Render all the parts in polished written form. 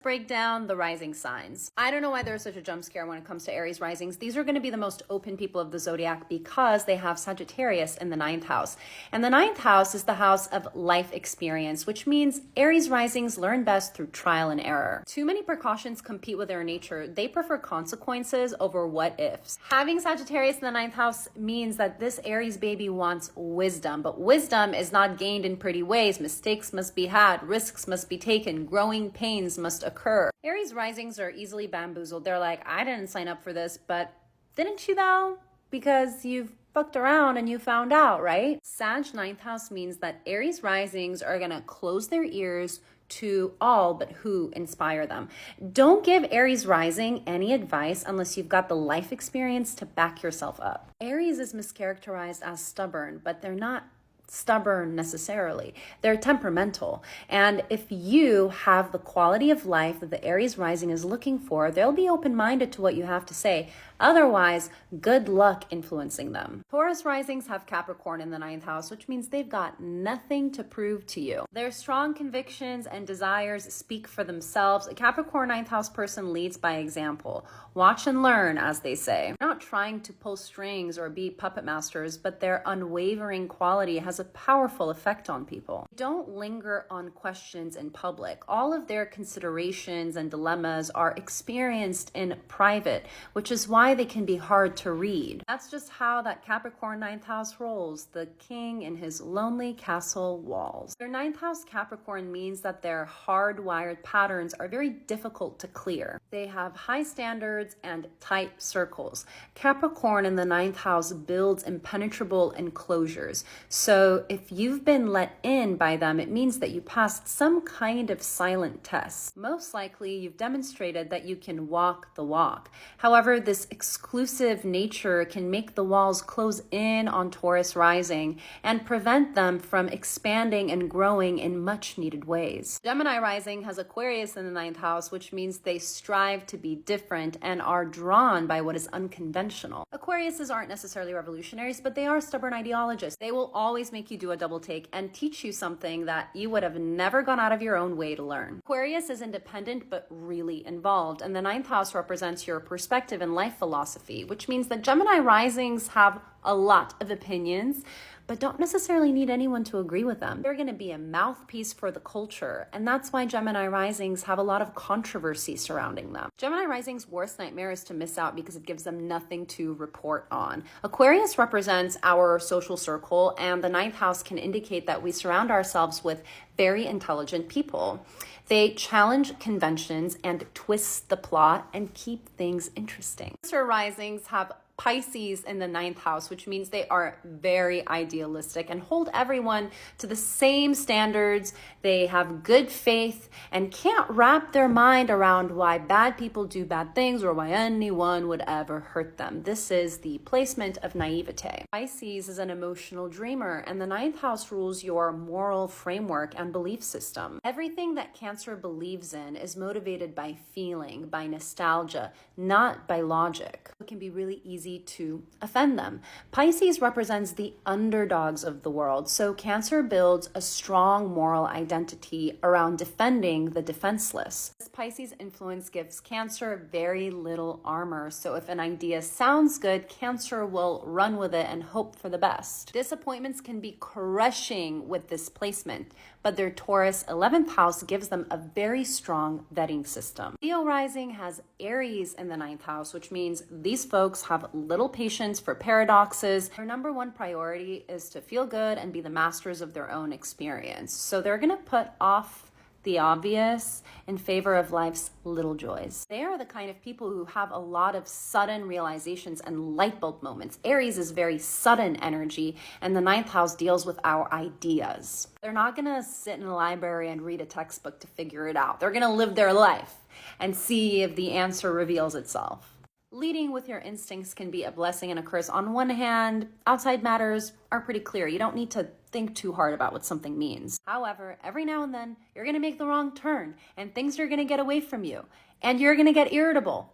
break down the rising signs. I don't know why there's such a jump scare when it comes to Aries risings. These are going to be the most open people of the zodiac because they have Sagittarius in the ninth house. And the ninth house is the house of life experience, which means Aries risings learn best through trial and error. Too many precautions compete with their nature. They prefer consequences over what ifs. Having Sagittarius in the ninth house means that this Aries baby wants wisdom, but wisdom is not gained in pretty ways. Mistakes must be had, risks must be taken, growing pains must occur. Aries risings are easily bamboozled. They're like, I didn't sign up for this, but didn't you though? Because you've fucked around and you found out, right? Sag ninth house means that Aries risings are gonna close their ears to all but who inspire them. Don't give Aries rising any advice unless you've got the life experience to back yourself up. Aries is mischaracterized as stubborn, but they're not stubborn necessarily. They're temperamental. And if you have the quality of life that the Aries rising is looking for, they'll be open-minded to what you have to say. Otherwise, good luck influencing them. Taurus risings have Capricorn in the ninth house, which means they've got nothing to prove to you. Their strong convictions and desires speak for themselves. A Capricorn ninth house person leads by example. Watch and learn, as they say. They're not trying to pull strings or be puppet masters, but their unwavering quality has a powerful effect on people. Don't linger on questions in public. All of their considerations and dilemmas are experienced in private, which is why they can be hard to read. That's just how that Capricorn ninth house rolls, the king in his lonely castle walls. Their ninth house Capricorn means that their hardwired patterns are very difficult to clear. They have high standards and tight circles. Capricorn in the ninth house builds impenetrable enclosures. So if you've been let in by them, it means that you passed some kind of silent test. Most likely, you've demonstrated that you can walk the walk. However, this exclusive nature can make the walls close in on Taurus rising and prevent them from expanding and growing in much needed ways. Gemini rising has Aquarius in the ninth house, which means they strive to be different and are drawn by what is unconventional. Aquariuses aren't necessarily revolutionaries, but they are stubborn ideologists. They will always make you do a double take and teach you something that you would have never gone out of your own way to learn. Aquarius is independent but really involved, and the ninth house represents your perspective and life philosophy, which means that Gemini risings have a lot of opinions, but don't necessarily need anyone to agree with them. They're going to be a mouthpiece for the culture, and that's why Gemini risings have a lot of controversy surrounding them. Gemini risings' worst nightmare is to miss out because it gives them nothing to report on. Aquarius represents our social circle, and the ninth house can indicate that we surround ourselves with very intelligent people. They challenge conventions and twist the plot and keep things interesting. Cancer risings have Pisces in the ninth house, which means they are very idealistic and hold everyone to the same standards. They have good faith and can't wrap their mind around why bad people do bad things or why anyone would ever hurt them. This is the placement of naivete. Pisces is an emotional dreamer, and the ninth house rules your moral framework and belief system. Everything that Cancer believes in is motivated by feeling, by nostalgia, not by logic. It can be really easy to offend them. Pisces represents the underdogs of the world, so Cancer builds a strong moral identity around defending the defenseless. This Pisces influence gives Cancer very little armor, so if an idea sounds good, Cancer will run with it and hope for the best. Disappointments can be crushing with this placement, but their Taurus 11th house gives them a very strong vetting system. Leo rising has Aries in the ninth house, which means these folks have little patience for paradoxes. Their number one priority is to feel good and be the masters of their own experience. So they're going to put off the obvious in favor of life's little joys. They are the kind of people who have a lot of sudden realizations and light bulb moments. Aries is very sudden energy, and the ninth house deals with our ideas. They're not gonna sit in a library and read a textbook to figure it out. They're gonna live their life and see if the answer reveals itself. Leading with your instincts can be a blessing and a curse. On one hand, outside matters are pretty clear. You don't need to think too hard about what something means. However, every now and then, you're going to make the wrong turn, and things are going to get away from you, and you're going to get irritable.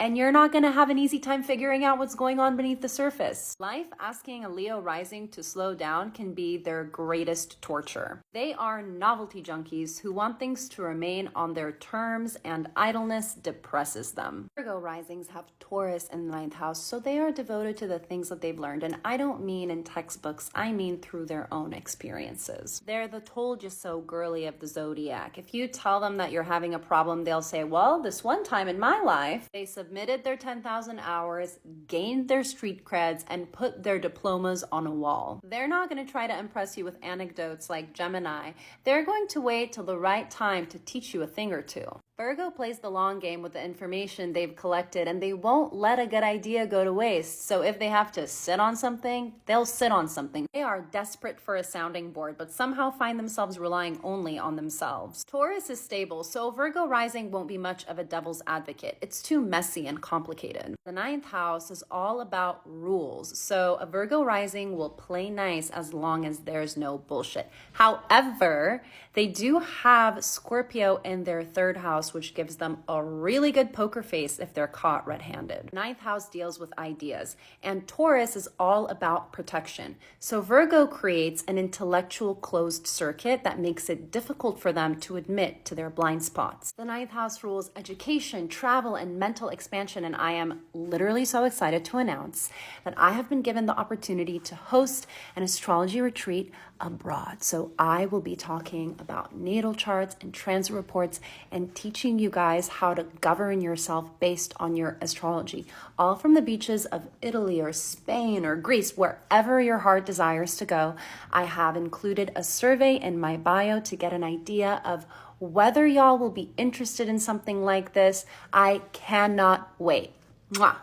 and you're not going to have an easy time figuring out what's going on beneath the surface. Life asking a Leo rising to slow down can be their greatest torture. They are novelty junkies who want things to remain on their terms, and idleness depresses them. Virgo risings have Taurus in the 9th house, so they are devoted to the things that they've learned, and I don't mean in textbooks, I mean through their own experiences. They're the told you so girly of the zodiac. If you tell them that you're having a problem, they'll say, well, this one time in my life, they submitted their 10,000 hours, gained their street creds, and put their diplomas on a wall. They're not going to try to impress you with anecdotes like Gemini. They're going to wait till the right time to teach you a thing or two. Virgo plays the long game with the information they've collected, and they won't let a good idea go to waste. So if they have to sit on something, they'll sit on something. They are desperate for a sounding board, but somehow find themselves relying only on themselves. Taurus is stable, so Virgo rising won't be much of a devil's advocate. It's too messy and complicated. The 9th house is all about rules, so a Virgo rising will play nice as long as there's no bullshit. However, they do have Scorpio in their 3rd house, which gives them a really good poker face if they're caught red-handed. 9th house deals with ideas, and Taurus is all about protection. So Virgo creates an intellectual closed circuit that makes it difficult for them to admit to their blind spots. The 9th house rules education, travel, and mental expansion, and I am literally so excited to announce that I have been given the opportunity to host an astrology retreat abroad. So I will be talking about natal charts and transit reports and teaching you guys how to govern yourself based on your astrology, all from the beaches of Italy or Spain or Greece, wherever your heart desires to go. I have included a survey in my bio to get an idea of whether y'all will be interested in something like this. I cannot wait. Mwah.